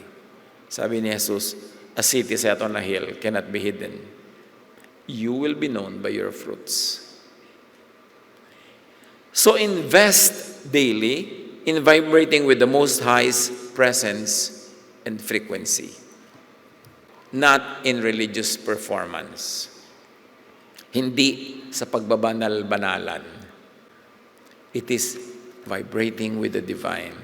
Sabi ni Jesus, a city set on a hill cannot be hidden. You will be known by your fruits. So invest daily in vibrating with the Most High's presence and frequency, not in religious performance. Hindi sa pagbabanal-banalan. It is vibrating with the divine.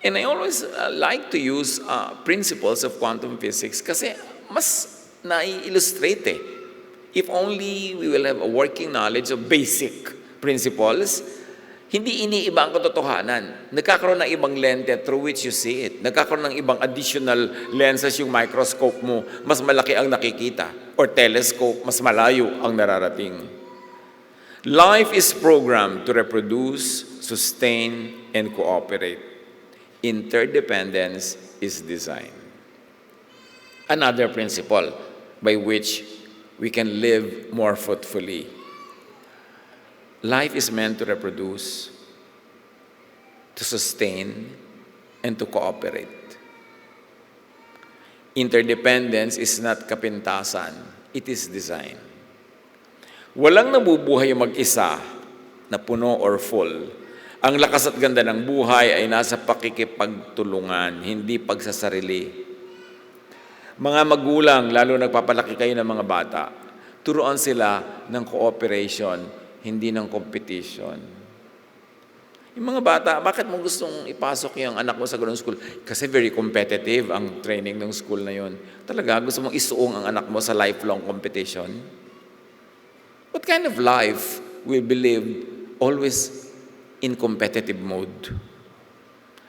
And I always like to use principles of quantum physics kasi mas nai-illustrate eh. If only we will have a working knowledge of basic principles, hindi iniiba ang katotohanan. Nagkakaroon ng ibang lente through which you see it. Nagkakaroon ng ibang additional lenses yung microscope mo, mas malaki ang nakikita. Or telescope, mas malayo ang nararating. Life is programmed to reproduce, sustain, and cooperate. Interdependence is design. Another principle by which we can live more fruitfully. Life is meant to reproduce, to sustain, and to cooperate. Interdependence is not kapintasan, it is design. Walang nabubuhay mag-isa na puno or full. Ang lakas at ganda ng buhay ay nasa pakikipagtulungan, hindi pagsasarili. Mga magulang, lalo nagpapalaki kayo ng mga bata, turuan sila ng cooperation, hindi ng competition. Yung mga bata, bakit mo gustong ipasok yung anak mo sa ganung school? Kasi very competitive ang training ng school na yun. Talaga, gusto mong isuong ang anak mo sa lifelong competition? What kind of life will be lived always in competitive mode?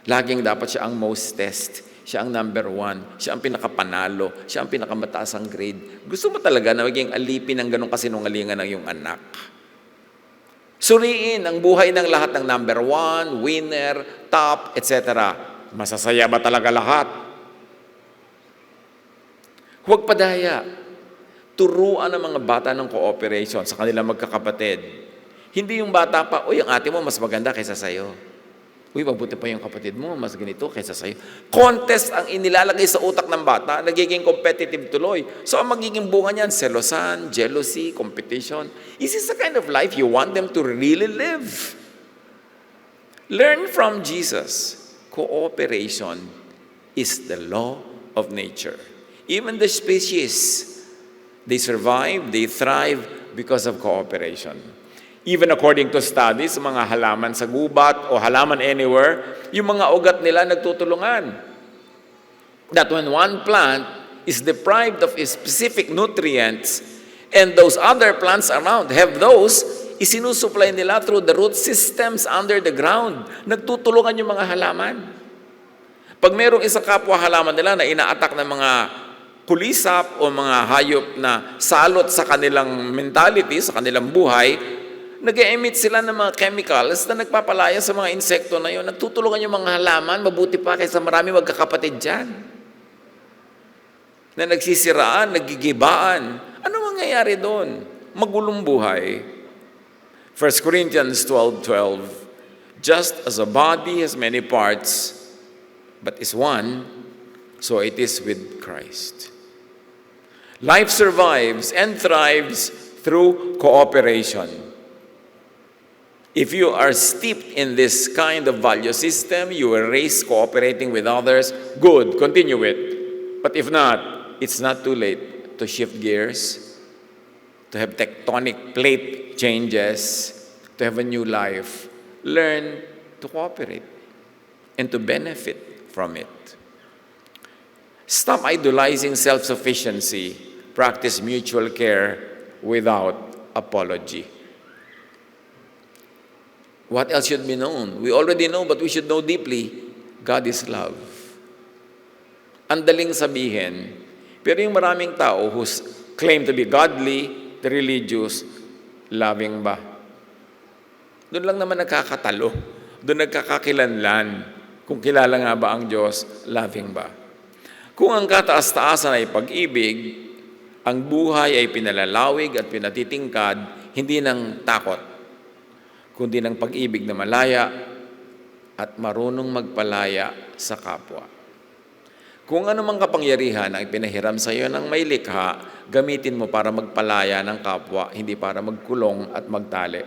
Laging dapat siya ang most test, siya ang number 1, siya ang pinakapanalo, siya ang pinakamataas ang grade. Gusto mo talaga na maging alipin ng ganong kasinungalingan ng iyong anak? Suriin ang buhay ng lahat ng number 1, winner, top, etc. Masasaya ba talaga lahat? Huwag padaya. Turuan ang mga bata ng cooperation sa kanilang magkakapatid. Hindi yung bata pa, uy, ang ate mo mas maganda kaysa sa'yo. Uy, mabuti pa yung kapatid mo, mas ganito kaysa sa'yo. Contest ang inilalagay sa utak ng bata, nagiging competitive tuloy. So ang magiging bunga niyan, selosan, jealousy, competition. Is this the kind of life you want them to really live? Learn from Jesus. Cooperation is the law of nature. Even the species, they survive, they thrive because of cooperation. Even according to studies, mga halaman sa gubat o halaman anywhere, yung mga ugat nila nagtutulungan. That when one plant is deprived of specific nutrients and those other plants around have those, isinusupply nila through the root systems under the ground. Nagtutulungan yung mga halaman. Pag mayroong isang kapwa halaman nila na ina-attack ng mga kulisap o mga hayop na salot sa kanilang mentality, sa kanilang buhay, nag-emit sila ng mga chemicals na nagpapalaya sa mga insekto na yun. Nagtutulungan yung mga halaman, mabuti pa kaysa marami magkakapatid dyan. Na nagsisiraan, nagigibaan. Ano mangyayari doon? Magulong buhay. 1 Corinthians 12:12, just as a body has many parts, but is one, so it is with Christ. Life survives and thrives through cooperation. If you are steeped in this kind of value system, you were raised cooperating with others, good, continue it. But if not, it's not too late to shift gears, to have tectonic plate changes, to have a new life. Learn to cooperate and to benefit from it. Stop idolizing self-sufficiency. Practice mutual care without apology. What else should be known? We already know, but we should know deeply. God is love. Ang daling sabihin, pero yung maraming tao who claim to be godly, the religious, loving ba? Doon lang naman nagkakatalo. Doon nagkakakilanlan. Kung kilala nga ba ang Diyos, loving ba? Kung ang kataas-taasan ay pag-ibig, ang buhay ay pinalalawig at pinatitingkad, hindi ng takot, kundi ng pag-ibig na malaya at marunong magpalaya sa kapwa. Kung ano mang kapangyarihan ang ipinahiram sa iyo ng may likha, gamitin mo para magpalaya ng kapwa, hindi para magkulong at magtali.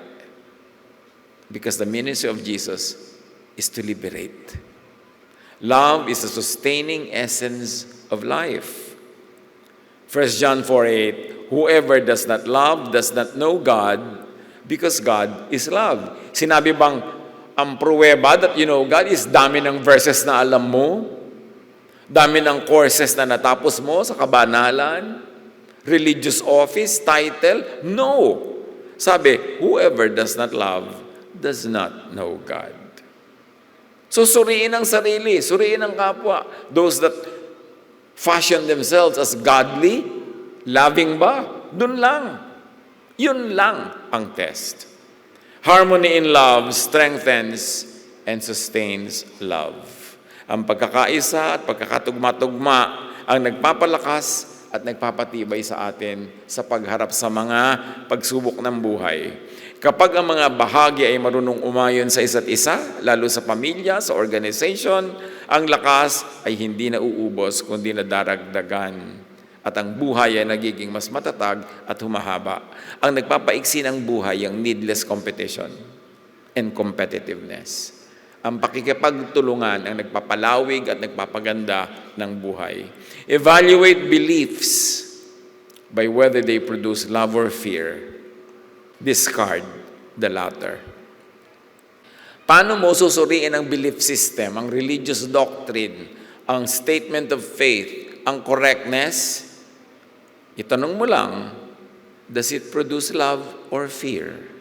Because the ministry of Jesus is to liberate. Love is the sustaining essence of life. 1 John 4:8, whoever does not love does not know God, because God is love. Sinabi bang ang pruweba that you know God is dami ng verses na alam mo? Dami ng courses na natapos mo sa kabanalan? Religious office, title? No. Sabi, whoever does not love does not know God. So suriin ang sarili, suriin ang kapwa. Those that fashion themselves as godly, loving ba? Dun lang. Yun lang ang test. Harmony in love strengthens and sustains love. Ang pagkakaisa at pagkakatugma-tugma ang nagpapalakas at nagpapatibay sa atin sa pagharap sa mga pagsubok ng buhay. Kapag ang mga bahagi ay marunong umayon sa isa't isa, lalo sa pamilya, sa organization, ang lakas ay hindi na uubos kundi nadaragdagan. At ang buhay ay nagiging mas matatag at humahaba. Ang nagpapaiksi ng buhay ang needless competition and competitiveness. Ang pakikipagtulungan ang nagpapalawig at nagpapaganda ng buhay. Evaluate beliefs by whether they produce love or fear. Discard the latter. Paano mo susuriin ang belief system, ang religious doctrine, ang statement of faith, ang correctness? Itanong mo lang, does it produce love or fear?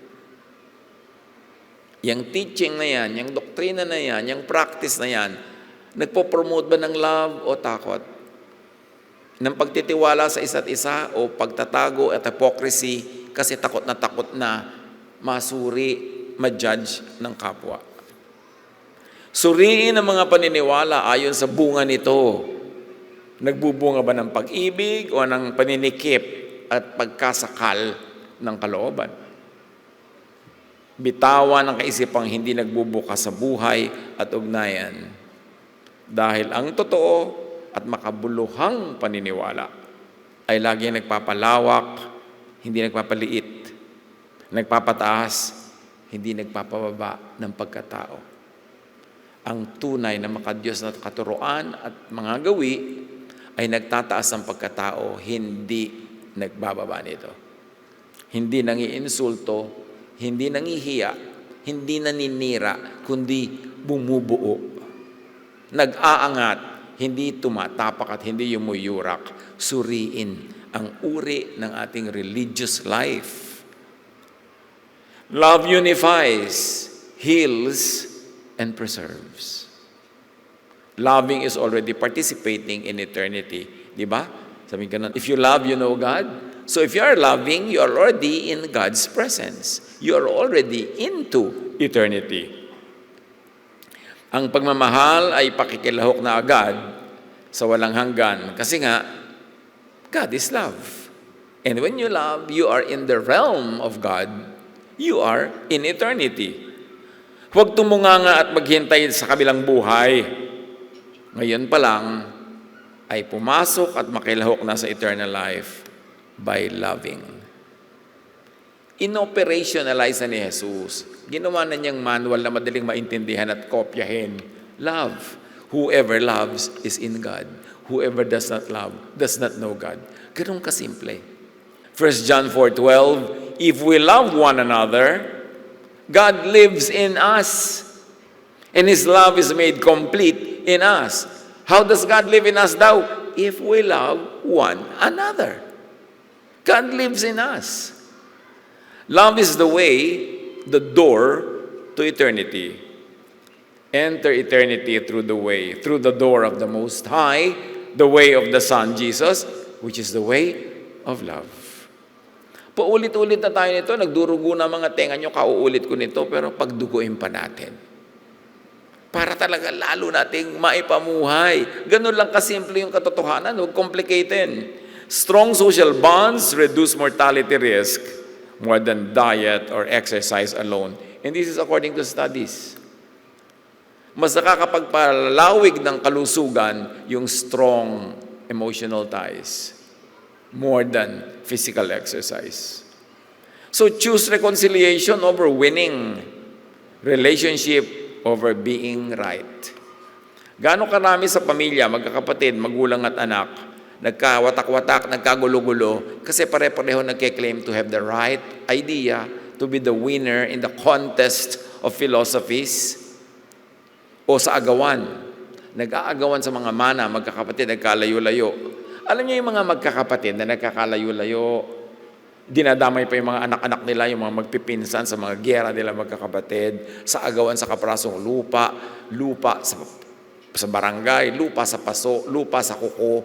Yang teaching na yan, yung doktrina na yan, yung practice na yan, nagpo-promote ba ng love o takot? Ng pagtitiwala sa isa't isa o pagtatago at hypocrisy kasi takot na masuri, ma-judge ng kapwa. Suriin ang mga paniniwala ayon sa bunga nito. Nagbubunga ba ng pag-ibig o ng paninikip at pagkasakal ng kalooban? Bitawan ang kaisipang hindi nagbubukas sa buhay at ugnayan. Dahil ang totoo at makabuluhang paniniwala ay laging nagpapalawak, hindi nagpapaliit, nagpapataas, hindi nagpapababa ng pagkatao. Ang tunay na makadiyos na katuruan at mga gawi ay nagtataas ng pagkatao, hindi nagbababa nito. Hindi nangiinsulto, hindi nangihiya, hindi naninira, kundi bumubuo. Nag-aangat, hindi tumatapak at hindi yumuyurak. Suriin ang uri ng ating religious life. Love unifies, heals, and preserves. Loving is already participating in eternity. Di ba? Sabi ka if you love, you know God. So if you are loving, you are already in God's presence. You are already into eternity. Ang pagmamahal ay pakikilahok na agad sa walang hanggan. Kasi nga, God is love. And when you love, you are in the realm of God. You are in eternity. Huwag tumunganga at maghintay sa kabilang buhay. Ngayon pa lang, ay pumasok at makilahok na sa eternal life by loving. Inoperationalize na ni Jesus. Ginawa na niyang manual na madaling maintindihan at kopyahin. Love. Whoever loves is in God. Whoever does not love does not know God. Ganun kasimple. 1 John 4:12, if we love one another, God lives in us, and His love is made complete in us. How does God live in us daw? If we love one another. God lives in us. Love is the way, the door to eternity. Enter eternity through the door of the Most High, the way of the Son, Jesus, which is the way of love. Paulit-ulit na tayo nito, nagdurugo na mga tenga nyo, kauulit ko nito, pero pagduguin pa natin. Para talaga lalo nating maipamuhay. Ganun lang kasimple yung katotohanan, huwag complicated. Strong social bonds reduce mortality risk more than diet or exercise alone. And this is according to studies. Mas nakakapagpalawig ng kalusugan yung strong emotional ties more than physical exercise. So choose reconciliation over winning, relationship over being right. Gaano karami sa pamilya, magkakapatid, magulang at anak, nagkawatak-watak, nagkagulo-gulo, kasi pare-pareho nagke-claim to have the right idea, to be the winner in the contest of philosophies, o sa agawan. Nag-aagawan sa mga mana, magkakapatid, nagkalayo-layo. Alam niyo yung mga magkakapatid na nagkakalayo-layo, dinadamay pa yung mga anak-anak nila, yung mga magpipinsan sa mga giyera nila magkakapatid, sa agawan sa kaprasong lupa, lupa sa barangay, lupa sa paso, lupa sa kuko.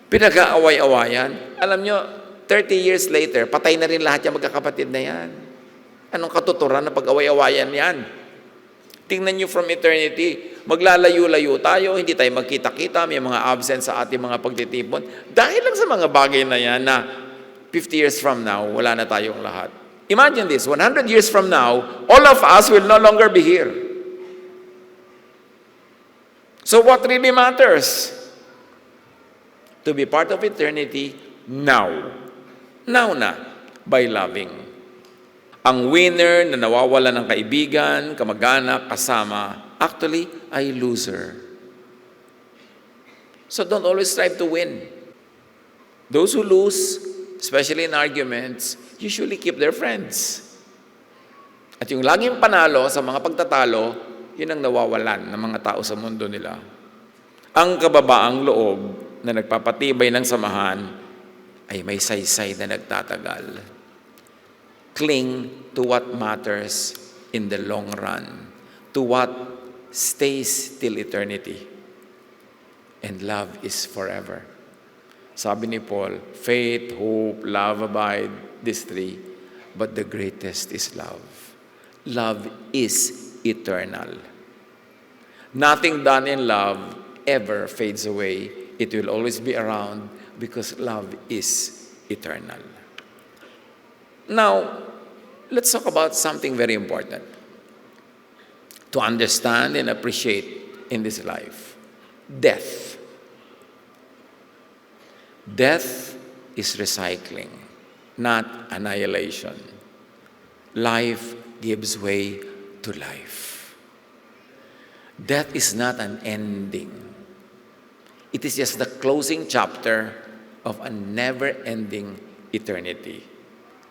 Pinag-aaway-awayan. Alam nyo, 30 years later, patay na rin lahat yung magkakapatid na yan. Anong katuturan na pag-away-awayan yan? Tingnan nyo from eternity, maglalayo-layo tayo, hindi tayo magkita-kita, may mga absent sa ating mga pagtitipon. Dahil lang sa mga bagay na yan na 50 years from now, wala na tayong lahat. Imagine this, 100 years from now, all of us will no longer be here. So what really matters? To be part of eternity now. Now na, by loving. Ang winner na nawawala ng kaibigan, kamag-anak, kasama, actually, ay loser. So don't always strive to win. Those who lose, especially in arguments, usually keep their friends. At yung laging panalo sa mga pagtatalo, yun ang nawawalan ng mga tao sa mundo nila. Ang kababaang loob na nagpapatibay ng samahan ay may saysay na nagtatagal. Cling to what matters in the long run, to what stays till eternity. And love is forever. Sabi ni Paul, faith, hope, love abide, these three, but the greatest is love. Love is eternal. Nothing done in love ever fades away. It will always be around because love is eternal. Now, let's talk about something very important to understand and appreciate in this life. Death. Death is recycling, not annihilation. Life gives way to life. Death is not an ending. It is just the closing chapter of a never-ending eternity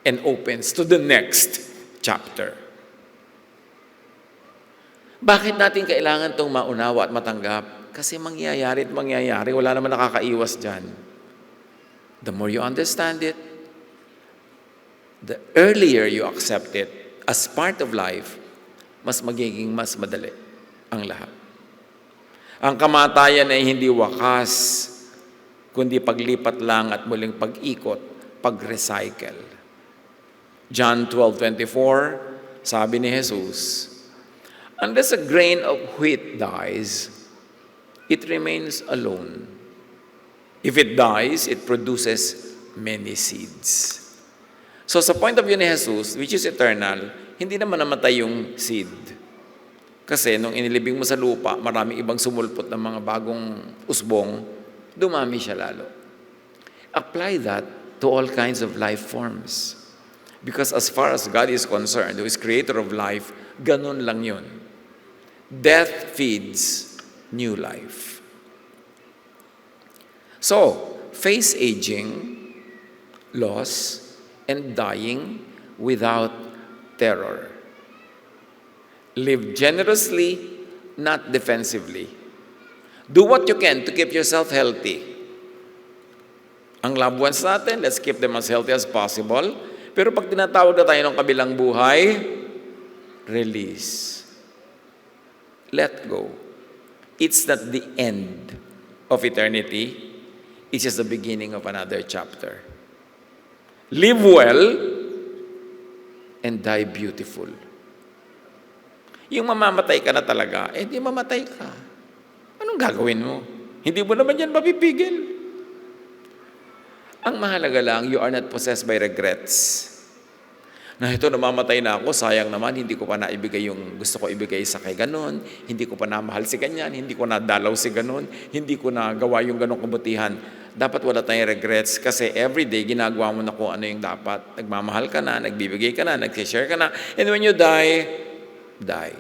and opens to the next chapter. Bakit natin kailangan itong maunawa at matanggap? Kasi mangyayari at mangyayari. Wala naman nakakaiwas dyan. The more you understand it, the earlier you accept it as part of life, mas magiging mas madali ang lahat. Ang kamatayan ay hindi wakas kundi paglipat lang at muling pag-ikot, pag-recycle. John 12:24, sabi ni Jesus, unless a grain of wheat dies, it remains alone. If it dies, it produces many seeds. So sa point of view ni Jesus, which is eternal, hindi naman namatay yung seed. Kasi nung inilibing mo sa lupa, maraming ibang sumulpot ng mga bagong usbong, dumami siya lalo. Apply that to all kinds of life forms. Because as far as God is concerned, who is creator of life, ganun lang yun. Death feeds new life. So, face aging, loss, and dying without terror. Live generously, not defensively. Do what you can to keep yourself healthy. Ang loved ones natin, let's keep them as healthy as possible. Pero pag tinatawag na tayo ng kabilang buhay, release. Let go. It's not the end of eternity. It's just the beginning of another chapter. Live well and die beautiful. Yung mamamatay ka na talaga, di mamatay ka. Anong gagawin mo? Hindi mo naman yan mapipigil. Ang mahalaga lang, you are not possessed by regrets. Na ito, namamatay na ako, sayang naman, hindi ko pa naibigay yung gusto ko ibigay sa kay ganon, hindi ko pa namahal si ganyan, hindi ko nadalaw si ganon, hindi ko nagawa yung ganong kabutihan. Dapat wala tayong regrets kasi everyday ginagawa mo na kung ano yung dapat. Nagmamahal ka na, nagbibigay ka na, nag-share ka na, and when you die, die.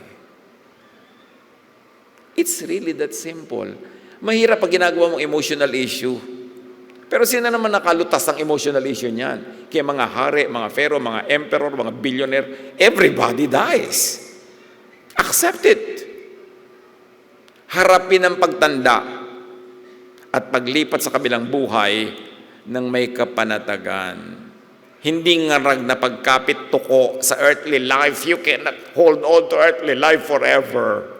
It's really that simple. Mahirap pag ginagawa mong emotional issue. Pero sino naman nakalutas ng emotional issue niyan? Kaya mga hari, mga pharaoh, mga emperor, mga billionaire, everybody dies. Accept it. Harapin ang pagtanda at paglipat sa kabilang buhay ng may kapanatagan. Hindi ngarag na pagkapit tuko sa earthly life. You cannot hold on to earthly life forever.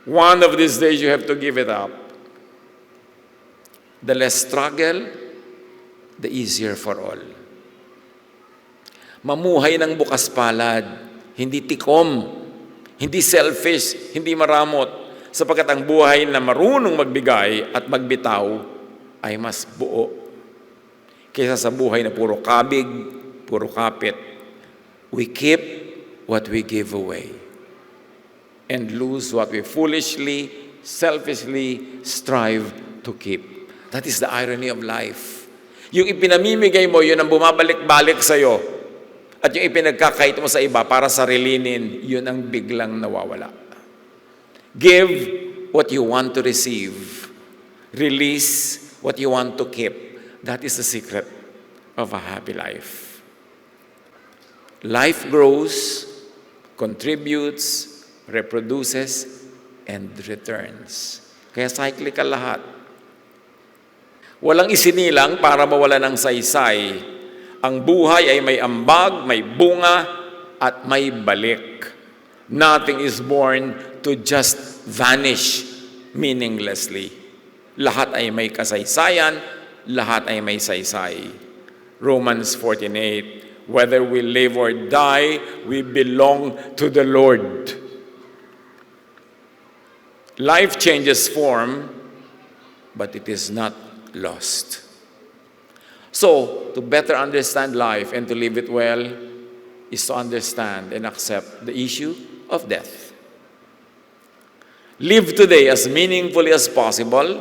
One of these days you have to give it up. The less struggle, the easier for all. Mamuhay ng bukas palad, hindi tikom, hindi selfish, hindi maramot, sapagkat ang buhay na marunong magbigay at magbitaw ay mas buo kaysa sa buhay na puro kabig, puro kapit. We keep what we give away and lose what we foolishly, selfishly strive to keep. That is the irony of life. Yung ipinamimigay mo, yun ang bumabalik-balik sa'yo. At yung ipinagkakait mo sa iba para sarilinin, yun ang biglang nawawala. Give what you want to receive. Release what you want to keep. That is the secret of a happy life. Life grows, contributes, reproduces, and returns. Kaya cyclical lahat. Walang isinilang para mawala ng saysay. Ang buhay ay may ambag, may bunga, at may balik. Nothing is born to just vanish meaninglessly. Lahat ay may kasaysayan, lahat ay may saysay. Romans 14:8, whether we live or die, we belong to the Lord. Life changes form, but it is not lost. So, to better understand life and to live it well is to understand and accept the issue of death. Live today as meaningfully as possible.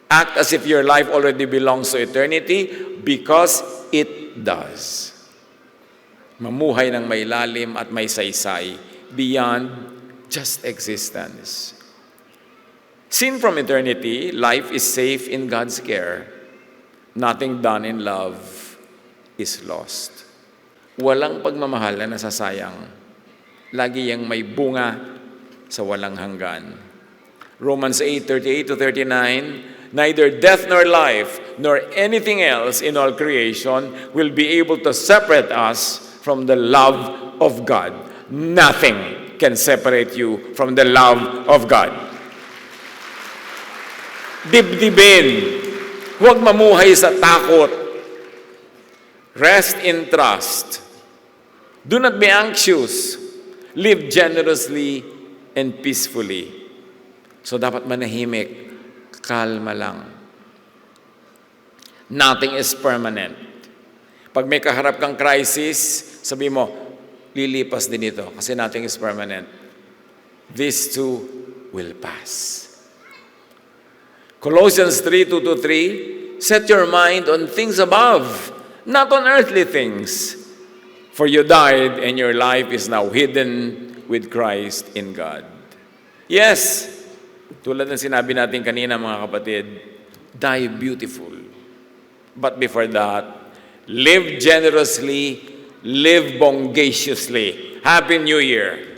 Act as if your life already belongs to eternity because it does. Mamuhay ng may lalim at may saysay beyond just existence. Seen from eternity, life is safe in God's care. Nothing done in love is lost. Walang pagmamahal na nasasayang. Lagi yang may bunga sa walang hanggan. Romans 8:38-39, neither death nor life, nor anything else in all creation will be able to separate us from the love of God. Nothing can separate you from the love of God. Dibdibin, Huwag mamuhay sa takot. Rest in trust. Do not be anxious. Live generously and peacefully. So dapat manahimik, kalma lang. Nothing is permanent. Pag may kaharap kang crisis, sabi mo, lilipas din ito kasi nothing is permanent. This too will pass. Colossians 3:2-3, set your mind on things above, not on earthly things. For you died and your life is now hidden with Christ in God. Yes, tulad ng sinabi natin kanina mga kapatid, die beautiful. But before that, live generously, live bongaciously. Happy New Year!